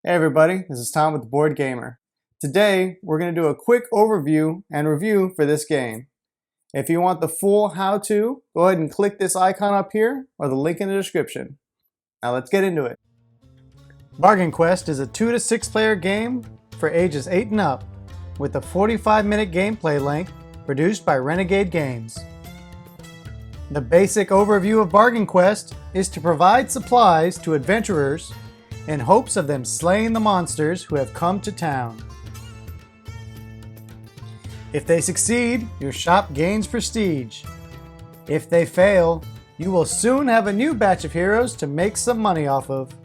Hey everybody, this is Tom with The Board Gamer. Today, we're going to do a quick overview and review for this game. If you want the full how-to, go ahead and click this icon up here or the link in the description. Now let's get into it. Bargain Quest is a 2 to 6 player game for ages 8 and up with a 45-minute gameplay length produced by Renegade Games. The basic overview of Bargain Quest is to provide supplies to adventurers in hopes of them slaying the monsters who have come to town. If they succeed, your shop gains prestige. If they fail, you will soon have a new batch of heroes to make some money off of.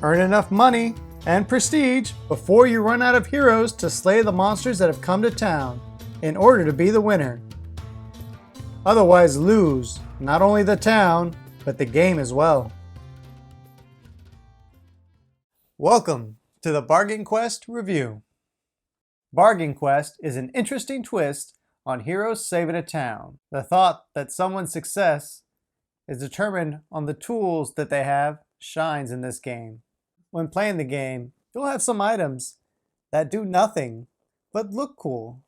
Earn enough money and prestige before you run out of heroes to slay the monsters that have come to town in order to be the winner. Otherwise lose not only the town, but the game as well. Welcome to the Bargain Quest review. Bargain Quest is an interesting twist on heroes saving a town. The thought that someone's success is determined on the tools that they have shines in this game. When playing the game, you'll have some items that do nothing but look cool,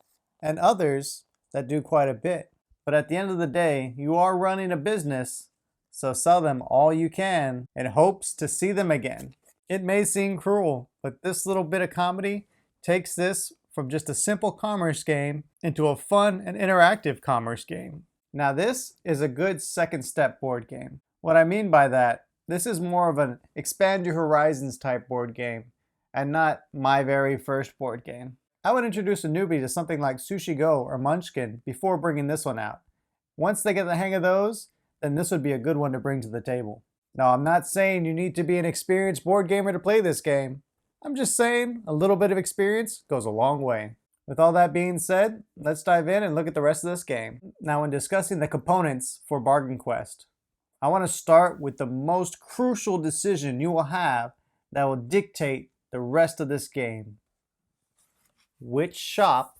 and others that do quite a bit. But at the end of the day, you are running a business, so sell them all you can in hopes to see them again. It may seem cruel, but this little bit of comedy takes this from just a simple commerce game into a fun and interactive commerce game. Now this is a good second step board game. What I mean by that, this is more of an expand your horizons type board game and not my very first board game. I would introduce a newbie to something like Sushi Go or Munchkin before bringing this one out. Once they get the hang of those, then this would be a good one to bring to the table. Now, I'm not saying you need to be an experienced board gamer to play this game. I'm just saying a little bit of experience goes a long way. With all that being said, let's dive in and look at the rest of this game. Now, when discussing the components for Bargain Quest, I want to start with the most crucial decision you will have that will dictate the rest of this game. Which shop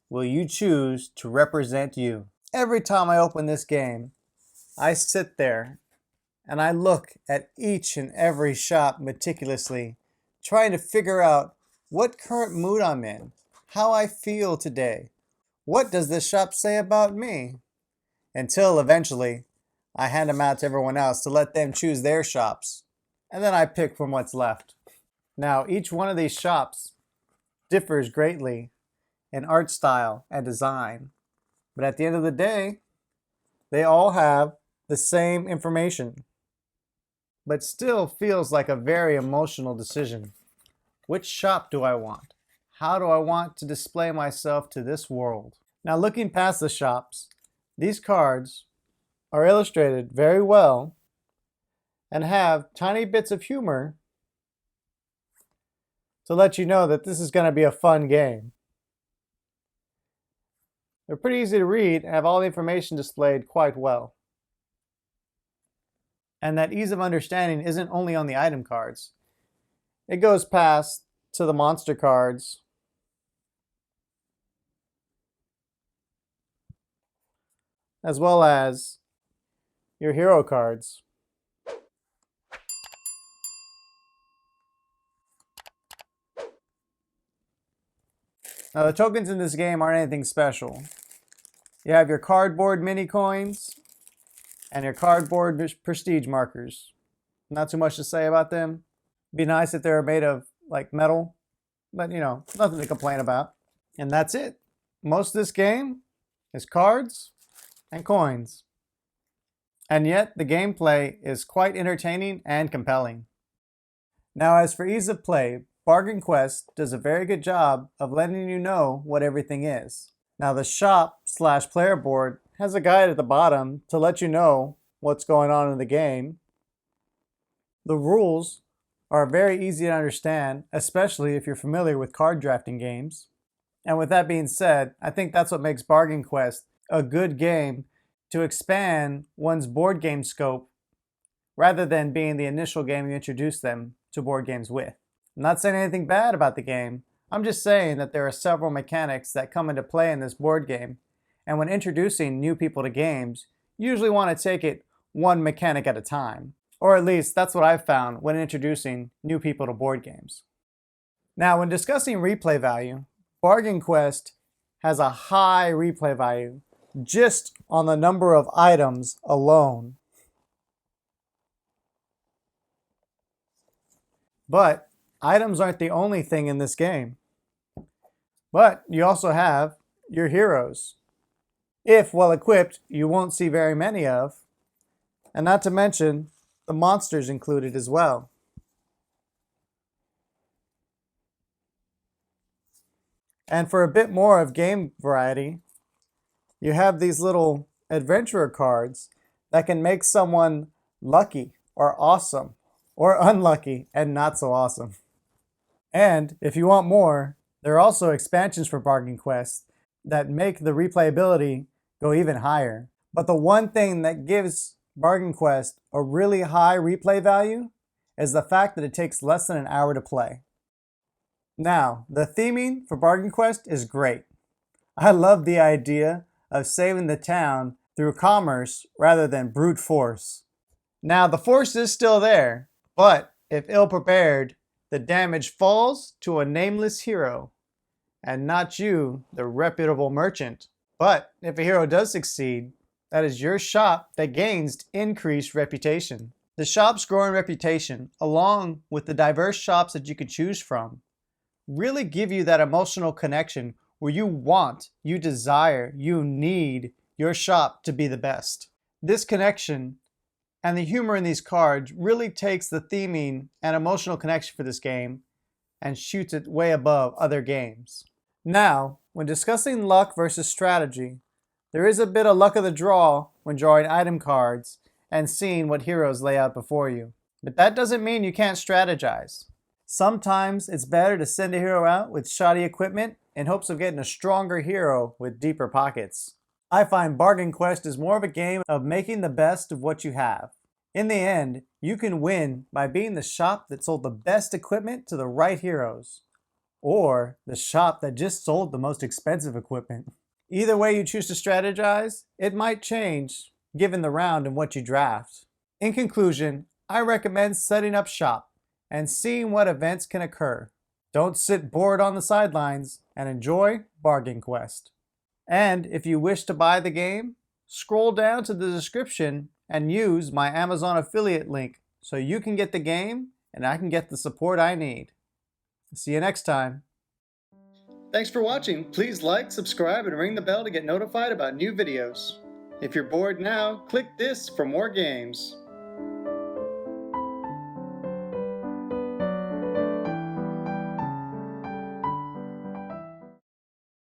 will you choose to represent you? Every time I open this game, I sit there and I look at each and every shop meticulously, trying to figure out what current mood I'm in, how I feel today. What does this shop say about me? Until eventually, I hand them out to everyone else to let them choose their shops. And then I pick from what's left. Now, each one of these shops differs greatly in art style and design. But at the end of the day, they all have the same information, but still feels like a very emotional decision. Which shop do I want? How do I want to display myself to this world? Now, looking past the shops, these cards are illustrated very well and have tiny bits of humor to let you know that this is going to be a fun game. They're pretty easy to read and have all the information displayed quite well. And that ease of understanding isn't only on the item cards. It goes past to the monster cards, as well as your hero cards. Now the tokens in this game aren't anything special. You have your cardboard mini coins and your cardboard prestige markers. Not too much to say about them. Be nice if they were made of like metal, but you know, nothing to complain about. And that's it. Most of this game is cards and coins. And yet the gameplay is quite entertaining and compelling. Now as for ease of play, Bargain Quest does a very good job of letting you know what everything is. Now the shop/player board has a guide at the bottom to let you know what's going on in the game. The rules are very easy to understand, especially if you're familiar with card drafting games. And with that being said, I think that's what makes Bargain Quest a good game to expand one's board game scope rather than being the initial game you introduce them to board games with. I'm not saying anything bad about the game. I'm just saying that there are several mechanics that come into play in this board game. And when introducing new people to games, you usually want to take it one mechanic at a time. Or at least that's what I've found when introducing new people to board games. Now, when discussing replay value, Bargain Quest has a high replay value just on the number of items alone. But items aren't the only thing in this game. But you also have your heroes. If well equipped, you won't see very many of, and not to mention the monsters included as well. And for a bit more of game variety, you have these little adventurer cards that can make someone lucky or awesome or unlucky and not so awesome. And if you want more, there are also expansions for Bargain Quest that make the replayability go even higher. But the one thing that gives Bargain Quest a really high replay value is the fact that it takes less than an hour to play. Now, the theming for Bargain Quest is great. I love the idea of saving the town through commerce rather than brute force. Now, the force is still there, but if ill-prepared, the damage falls to a nameless hero, and not you, the reputable merchant. But if a hero does succeed, that is your shop that gains increased reputation. The shop's growing reputation, along with the diverse shops that you can choose from, really give you that emotional connection where you want, you desire, you need your shop to be the best. This connection and the humor in these cards really takes the theming and emotional connection for this game and shoots it way above other games. Now, when discussing luck versus strategy, there is a bit of luck of the draw when drawing item cards and seeing what heroes lay out before you. But that doesn't mean you can't strategize. Sometimes it's better to send a hero out with shoddy equipment in hopes of getting a stronger hero with deeper pockets. I find Bargain Quest is more of a game of making the best of what you have. In the end, you can win by being the shop that sold the best equipment to the right heroes, or the shop that just sold the most expensive equipment. Either way you choose to strategize, it might change given the round and what you draft. In conclusion, I recommend setting up shop and seeing what events can occur. Don't sit bored on the sidelines and enjoy Bargain Quest. And if you wish to buy the game, scroll down to the description and use my Amazon affiliate link so you can get the game and I can get the support I need. See you next time. Thanks for watching. Please like, subscribe, and ring the bell to get notified about new videos. If you're bored now, click this for more games.